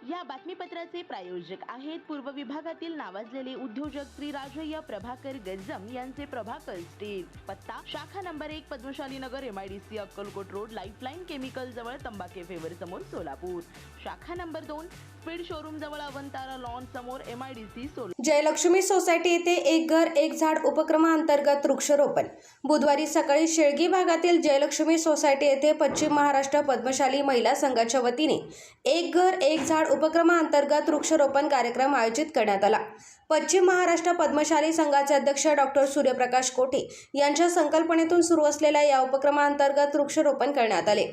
या बातमीपत्राचे प्रायोजक आहेत पूर्व विभागातील नावाजलेले उद्योजक श्री राजय्य प्रभाकर गज्जम यांचे प्रभाकर स्टील। पत्ता शाखा नंबर 1 पद्मशाली नगर MIDC Akkalkot road lifeline chemical जवळ तंबाके फेवर समोर सोलापूर। शाखा नंबर 2 स्पीड शोरूम जवळ अवंतारा लॉन समोर MIDC सोलापूर। जयलक्ष्मी सोसायटी येथे एक घर एक झाड उपक्रमांतर्गत वृक्षारोपण। बुधवारी सकाळी शेळगी भागातील जयलक्ष्मी सोसायटी येथे पश्चिम महाराष्ट्र पद्मशाली महिला संघाच्या वतीने एक घर एक झाड उपक्रमांतर्गत वृक्षारोपण कार्यक्रम आयोजित करण्यात आला। पश्चिम महाराष्ट्र पद्मशाली संघाचे अध्यक्ष डॉक्टर सूर्यप्रकाश कोटे यांच्या संकल्पनेतून सुरू असलेल्या या उपक्रमांतर्गत वृक्षारोपण करण्यात आले।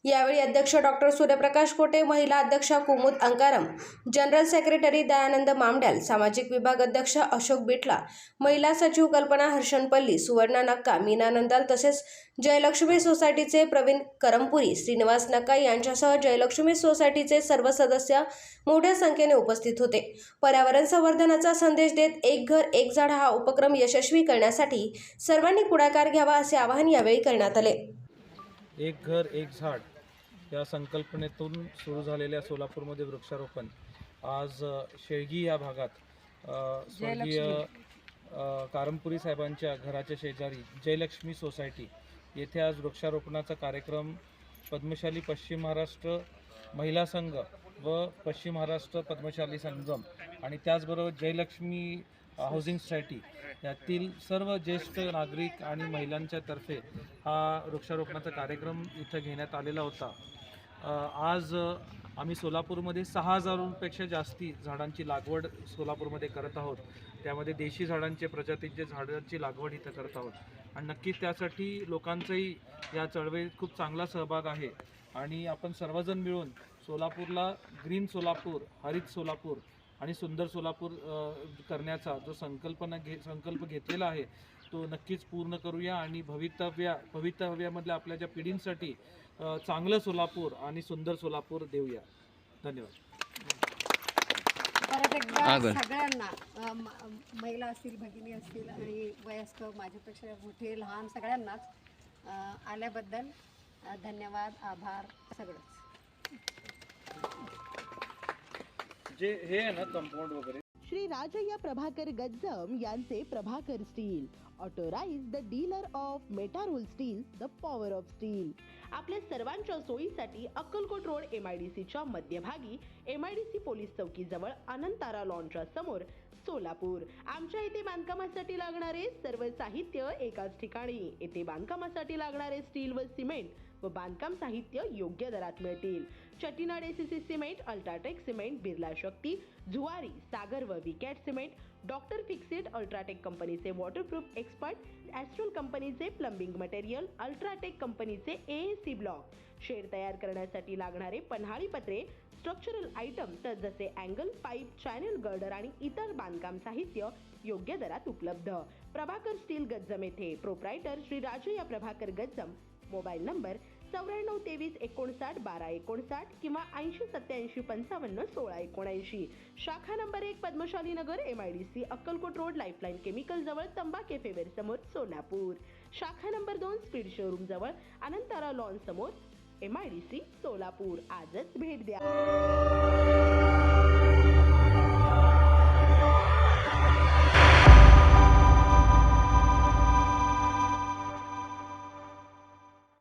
यावेळी अध्यक्ष डॉक्टर सूर्यप्रकाश कोटे, महिला अध्यक्षा कुमुद अंकारम, जनरल सेक्रेटरी दयानंद मामड्याल, सामाजिक विभाग अध्यक्ष अशोक बिटला, महिला सचिव कल्पना हर्षणपल्ली, सुवर्णा नक्का, मीना नंदाल तसेच जयलक्ष्मी सोसायटीचे प्रवीण करमपुरी, श्रीनिवास नक्का यांच्यासह जयलक्ष्मी सोसायटीचे सर्व सदस्य मोठ्या संख्येने उपस्थित होते। पर्यावरण संवर्धनाचा संदेश देत एक घर एक झाड हा उपक्रम यशस्वी करण्यासाठी सर्वांनी पुढाकार घ्यावा असे आवाहन यावेळी करण्यात आले। एक घर एक झाड या संकल्पनेतून सुरू झालेल्या सोलापूरमध्ये वृक्षारोपण आज शेळगी या भागात स्वर्गीय कारमपुरी साहेबांच्या घराच्या शेजारी जयलक्ष्मी सोसायटी येथे आज वृक्षारोपणाचा कार्यक्रम पद्मशाली पश्चिम महाराष्ट्र महिला संघ व पश्चिम महाराष्ट्र पद्मशाली संगम आणि त्याचबरोबर जयलक्ष्मी हाऊसिंग सोसायटी यातील सर्व ज्येष्ठ नागरिक आणि महिलांच्या तर्फे हा वृक्षारोपणाचा कार्यक्रम इथं घेण्यात आलेला होता। आज आम्ही सोलापूरमध्ये 6000पेक्षा जास्ती झाडांची लागवड सोलापूरमध्ये करत आहोत। त्यामध्ये देशी झाडांचे प्रजातीचे झाडांची लागवड इथं करत आहोत आणि नक्कीच त्यासाठी लोकांचाही या चळवळीत खूप चांगला सहभाग आहे आणि आपण सर्वजण मिळून सोलापूरला ग्रीन सोलापूर, हरित सोलापूर आणि सुंदर सोलापूर करण्याचा जो संकल्प घेतलेला आहे तो नक्कीच पूर्ण करूया आणि भवितव्यामधल्या आपल्या ज्या पिढींसाठी चांगलं सोलापूर आणि सुंदर सोलापूर देऊया। धन्यवाद। परत एकदा सगळ्यांना महिला असतील, भगिनी असतील आणि वयस्क माझ्यापेक्षा मोठे लहान सगळ्यांनाच आल्याबद्दल धन्यवाद, आभार सगळंच। जे हे आहे ना कंपाऊंड वगैरे श्री राजय्य प्रभाकर गज्जम यांचे Prabhakar steel, authorise the dealer of Metarol steel, the power of steel. आपल्या सर्वांच्या सोयीसाठी अक्कलकोट रोड MIDCच्या मध्यभागी MIDC पोलीस चौकी जवळ अनंतारा लॉनच्या समोर सोलापूर। आमच्या इथे बांधकामासाठी लागणारे सर्व साहित्य एकाच ठिकाणी। येथे बांधकामासाठी लागणारे स्टील व सिमेंट व बांधकाम साहित्य योग्य दरात मिळतील। Chettinad ACC cement, UltraTech cement, Birla Shakti, Zuari, Sagar व Vicat cement, doctor Fixit, UltraTech कंपनीचे वॉटरप्रूफ एक्सपर्ट, ॲस्ट्रल कंपनीचे प्लंबिंग मटेरियल, अल्ट्राटेक कंपनीचे AAC ब्लॉक, शेड तयार करण्यासाठी लागणारे पन्हाळी पत्रे, स्ट्रक्चरल आयटम तर जसे अँगल, पाईप, चॅनल गर्डर आणि इतर बांधकाम साहित्य योग्य दरात उपलब्ध। प्रभाकर स्टील गज्जम येथे proprietor Shri Rajayya Prabhakar Gajjam. Mobile number 94 23 59 12 59 किंवा 80 87 55 16 79। शाखा नंबर 1 पद्मशाली नगर MIDC Akkalkot road lifeline chemical जवळ तंबाके फेवर समोर सोलापूर। शाखा नंबर 2 स्पीड शोरूम जवळ अनंतारा लॉन समोर MIDC सोलापूर। आजच भेट द्या।